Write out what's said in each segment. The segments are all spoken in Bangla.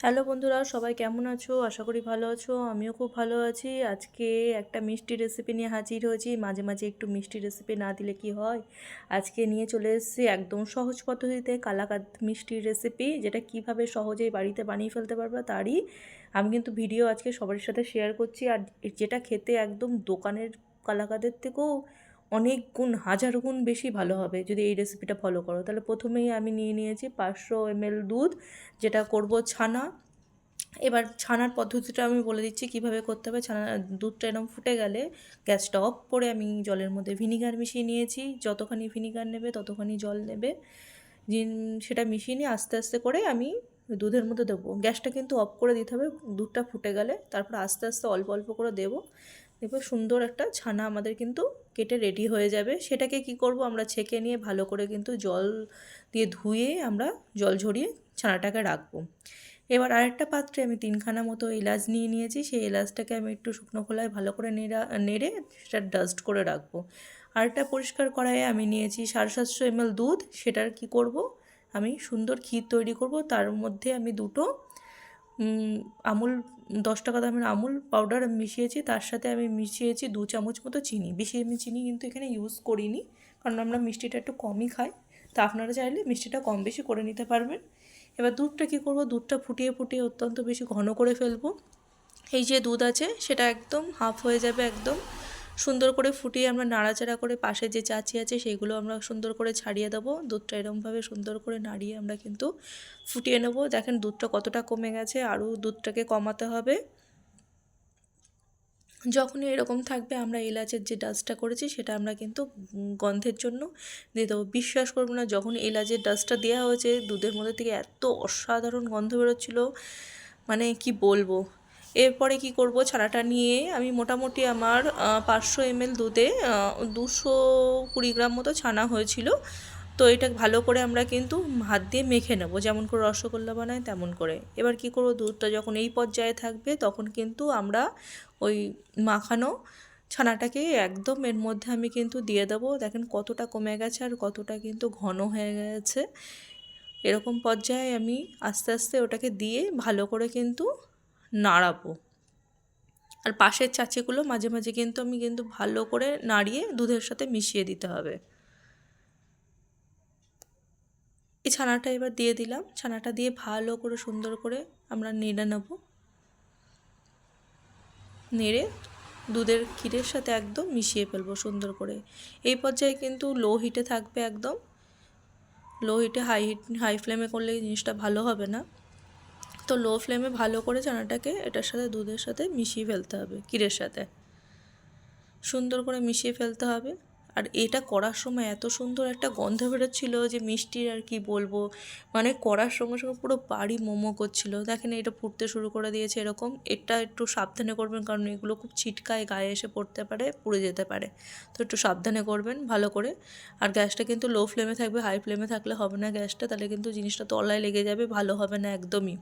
হ্যালো বন্ধুরা, সবাই কেমন আছো? আশা করি ভালো আছো। আমিও খুব ভালো আছি। আজকে একটা মিষ্টি রেসিপি নিয়ে হাজির হয়েছি। মাঝে মাঝে একটু মিষ্টি রেসিপি না দিলে কি হয়। আজকে নিয়ে চলে এসেছি একদম সহজ পদ্ধতিতে কালাকাঁদ মিষ্টির রেসিপি, যেটা কিভাবে সহজেই বাড়িতে বানিয়ে ফেলতে পারবে তারই আমি কিন্তু ভিডিও আজকে সবার সাথে শেয়ার করছি। আর যেটা খেতে একদম দোকানের কালাকাঁদের থেকেও অনেক গুণ, হাজার গুণ বেশি ভালো হবে যদি এই রেসিপিটা ফলো করো। তাহলে প্রথমেই আমি নিয়ে নিয়েছি 500 ml দুধ, যেটা করব ছানা। এবার ছানার পদ্ধতিটা আমি বলে দিচ্ছি কিভাবে করতে হবে। দুধটা এরকম ফুটে গেলে গ্যাসটা অফ করে আমি জলের মধ্যে ভিনিগার মিশিয়ে নিয়েছি। যতখানি ভিনিগার নেবে ততখানি জল নেবে। সেটা মিশিয়ে নিয়ে আস্তে আস্তে করে আমি দুধের মধ্যে দেবো। গ্যাসটা কিন্তু অফ করে দিতে হবে দুধটা ফুটে গেলে। তারপর আস্তে আস্তে অল্প অল্প করে দেবো। দেখবো সুন্দর একটা ছানা আমাদের কিন্তু কেটে রেডি হয়ে যাবে। সেটাকে কি করব, আমরা ছেঁকে নিয়ে ভালো করে কিন্তু জল দিয়ে ধুয়ে আমরা জল ঝরিয়ে ছানাটাকে রাখবো। এবার আরেকটা পাত্রে আমি 3খানা মতো এলাচ নিয়ে নিয়েছি। সেই এলাচটাকে আমি একটু শুকনো খোলায় ভালো করে নেড়ে সেটা ডাস্ট করে রাখবো। আরেকটা পরিষ্কার কড়াইয়ে আমি নিয়েছি 750 ml দুধ। সেটার কি করব, আমি সুন্দর ক্ষীর তৈরি করব। তার মধ্যে আমি দুটো আমুল, 10 টাকা দামের আমুল পাউডার আমি মিশিয়েছি। তার সাথে আমি মিশিয়েছি 2 চামচ মতো চিনি। বেশি আমি চিনি কিন্তু এখানে ইউজ করিনি, কারণ আমরা মিষ্টিটা একটু কমই খাই। তা আপনারা চাইলে মিষ্টিটা কম বেশি করে নিতে পারবেন। এবার দুধটা কী করব, দুধটা ফুটিয়ে ফুটিয়ে অত্যন্ত বেশি ঘন করে ফেলবো। এই যে দুধ আছে সেটা একদম হাফ হয়ে যাবে। একদম সুন্দর করে ফুটিয়ে আমরা নাড়াচাড়া করে পাশে যে চাচি আছে সেইগুলো আমরা সুন্দর করে ছাড়িয়ে দেবো। দুধটা এরকমভাবে সুন্দর করে নাড়িয়ে আমরা কিন্তু ফুটিয়ে নেব। দেখেন দুধটা কতটা কমে গেছে, আরও দুধটাকে কমাতে হবে। যখনই এরকম থাকবে আমরা এলাচের যে ডাস্টটা করেছি সেটা আমরা কিন্তু গন্ধের জন্য দিয়ে দেবো। বিশ্বাস করবো না, যখন এলাচের ডাস্টটা দেওয়া হয়েছে দুধের মধ্যে থেকে এত অসাধারণ গন্ধ বেরোচ্ছিলো, মানে কি বলবো। এরপরে কি করব, ছানাটা নিয়ে আমি মোটামুটি আমার 500 ml দুধে 220 গ্রাম মতো ছানা হয়েছিল। তো এটা ভালো করে আমরা কিন্তু হাত দিয়ে মেখে নেব, যেমন করে রসগোল্লা বানায় তেমন করে। এবার কি করব, দুধটা যখন এই পর্যায়ে থাকবে তখন কিন্তু আমরা ওই মাখানো ছানাটাকে একদম এর মধ্যে আমি কিন্তু দিয়ে দেবো। দেখেন কতটা কমে গেছে আর কতটা কিন্তু ঘন হয়ে গেছে। এরকম পর্যায়ে আমি আস্তে আস্তে ওটাকে দিয়ে ভালো করে কিন্তু নাড়াবো। আর পাশের চাচিগুলো মাঝে মাঝে কিন্তু আমি কিন্তু ভালো করে নাড়িয়ে দুধের সাথে মিশিয়ে দিতে হবে। এই ছানাটা এবার দিয়ে দিলাম। ছানাটা দিয়ে ভালো করে সুন্দর করে আমরা নেড়ে নেব। নেড়ে দুধের ক্ষীরের সাথে একদম মিশিয়ে ফেলবো সুন্দর করে। এই পর্যায়ে কিন্তু লো হিটে থাকবে একদম। লো হিটে হাই ফ্লেমে করলে জিনিসটা ভালো হবে না। তো লো ফ্লেমে ভালো করে ছানাটাকে এটার সাথে দুধের সাথে মিশিয়ে ফেলতে হবে, ক্ষীরের সাথে সুন্দর করে মিশিয়ে ফেলতে হবে। আর এটা করার সময় এত সুন্দর একটা গন্ধ বেরোচ্ছিল যে মিষ্টির আর কি বলবো, মানে করার সঙ্গে সঙ্গে পুরো বাড়ি মোমো করছিল। দেখেন এটা ফুটতে শুরু করে দিয়েছে এরকম। এটা একটু সাবধানে করবেন, কারণ এগুলো খুব ছিটকায়, গায়ে এসে পড়তে পারে, পুড়ে যেতে পারে। তো একটু সাবধানে করবেন ভালো করে। আর গ্যাসটা কিন্তু লো ফ্লেমে থাকবে, হাই ফ্লেমে থাকলে হবে না গ্যাসটা, তাহলে কিন্তু জিনিসটা তলায় লেগে যাবে, ভালো হবে না একদমই।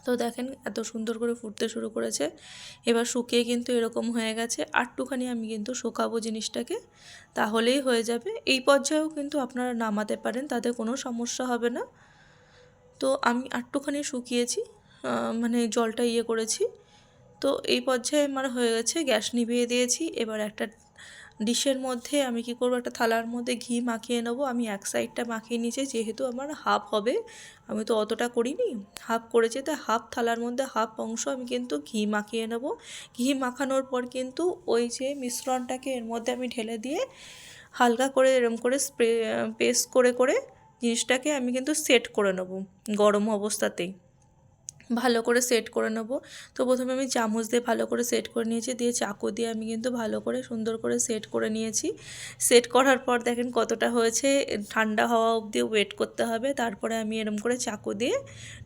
তো দেখেন এত সুন্দর করে ফুটতে শুরু করেছে। এবার শুকিয়ে কিন্তু এরকম হয়ে গেছে। আরটুখানি আমি কিন্তু শুকাবো জিনিসটাকে, তাহলেই হয়ে যাবে। এই পর্যায়েও কিন্তু আপনারা নামাতে পারেন, তাতে কোনো সমস্যা হবে না। তো আমি আরটুখানি শুকিয়েছি, মানে জলটা করেছি। তো এই পর্যায়ে আমার হয়ে গেছে। গ্যাস নিভিয়ে দিয়েছি। এবার একটা ডিশের মধ্যে আমি কি করব, একটা থালার মধ্যে ঘি মাখিয়ে নেব। আমি এক সাইডটা মাখিয়ে নিয়েছি, যেহেতু আমার হাফ হবে, আমি তো অতটা করিনি, হাফ করেছি। তাই হাফ থালার মধ্যে হাফ অংশ আমি কিন্তু ঘি মাখিয়ে নেব। ঘি মাখানোর পর কিন্তু ওই যে মিশ্রণটাকে এর মধ্যে আমি ঢেলে দিয়ে হালকা করে এরম করে পেস্ট করে করে জিনিসটাকে আমি কিন্তু সেট করে নেব গরম অবস্থাতেই। ভালো করে সেট করে নেব। তো প্রথমে আমি চামচ দিয়ে ভালো করে সেট করে নিয়েছি, দিয়ে চাকু দিয়ে আমি কিন্তু ভালো করে সুন্দর করে সেট করে নিয়েছি। সেট করার পর দেখেন কতটা হয়েছে। ঠান্ডা হওয়া অবধি ওয়েট করতে হবে। তারপরে আমি এরম করে চাকু দিয়ে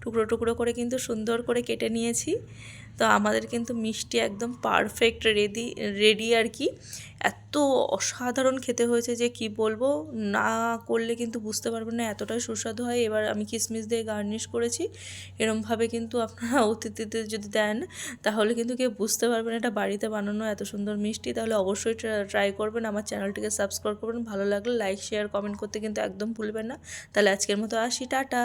টুকরো টুকরো করে কিন্তু সুন্দর করে কেটে নিয়েছি। তো আমাদের কিন্তু মিষ্টি একদম পারফেক্ট রেডি আর কি। এত অসাধারণ খেতে হয়েছে যে কি বলবো, না করলে কিন্তু বুঝতে পারবেন না এতটাই সুস্বাদু হয়। এবার আমি কিশমিশ দিয়ে গার্নিশ করেছি। এরমভাবে কিন্তু আপনারা অতিথিদের যদি দেন তাহলে কিন্তু কেউ বুঝতে পারবেন এটা বাড়িতে বানানো এত সুন্দর মিষ্টি। তাহলে অবশ্যই ট্রাই করবেন। আমার চ্যানেলটিকে সাবস্ক্রাইব করবেন। ভালো লাগলে লাইক শেয়ার কমেন্ট করতে কিন্তু একদম ভুলবেন না। তাহলে আজকের মতো আসি, টাটা।